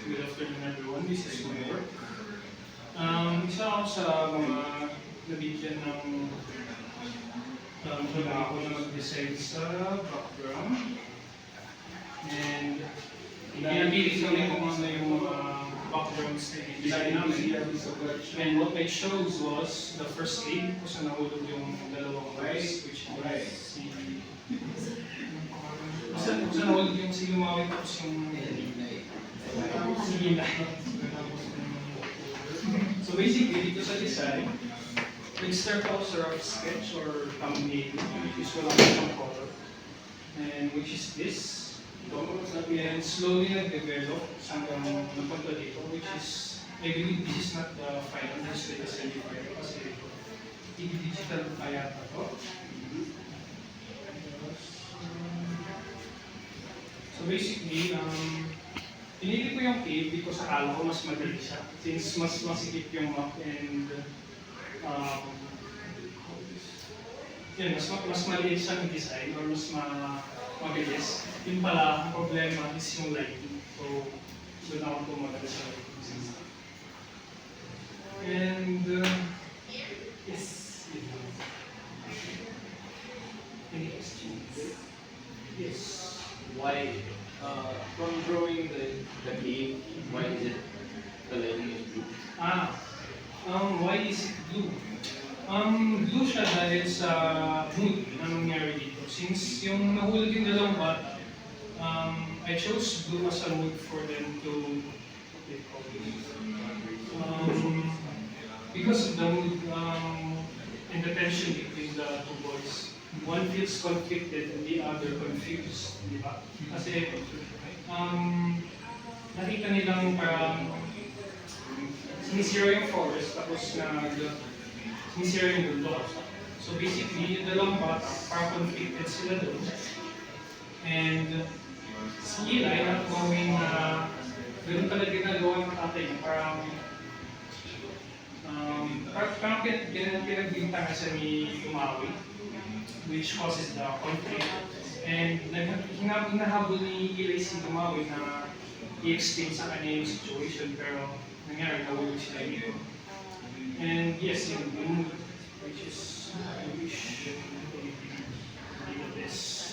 Good afternoon everyone, this is Mayor. Isa ako sa mga nabigyan ng trabaho na mag-design sa background. And pinapili kami kung ano yung mga backgrounds na i-design namin. And what I chose was the first lead kung saan nahulog yung dalawang guys, which is si... Kung saan nahulog yung si Lumawi tapos yung... Sige na. So basically, dito sa design, nag-start ako sa rough sketch or thumbnail, which is wala siyang color. And which is this. And slowly nag-develop hanggang napunta dito, which is, I believe this is not the final, just like a semi-final kasi i-digital pa yata to. So basically, pinili ko yung cave because akala ko mas madali siya. Since mas masikip yung map and yun, mas maliit siyang design or mas mabilis. Yun pala, ang problema is yung lighting. So, doon ako tumagal sa lighting. And, yes, yun lang. Any questions? Yes. Why, from drawing the cave, why is it the lighting is blue? Why is it blue? Blue siya dahil sa mood na nangyari dito. Since yung nahulog yung dalawang bata, I chose blue as a mood for them to because of the mood and the tension between the two boys. One feels conflicted and the other confused, di ba? Kasi nakita nilang parang sinisira yung forest tapos sinisira yung mundo. So basically, yung dalawang bata, parang conflicted sila doon. And si Eli, not knowing na ganoon talaga ginagawa ng tatay niya, parang pinagbintangan siya ni Umawi, which causes the conflict. And hinahabol ni Eli si Umawi na i-explain sa kanya yung situation, pero nangyari, nahulog sila dito. And yes, yung mood, which is, I wish, this.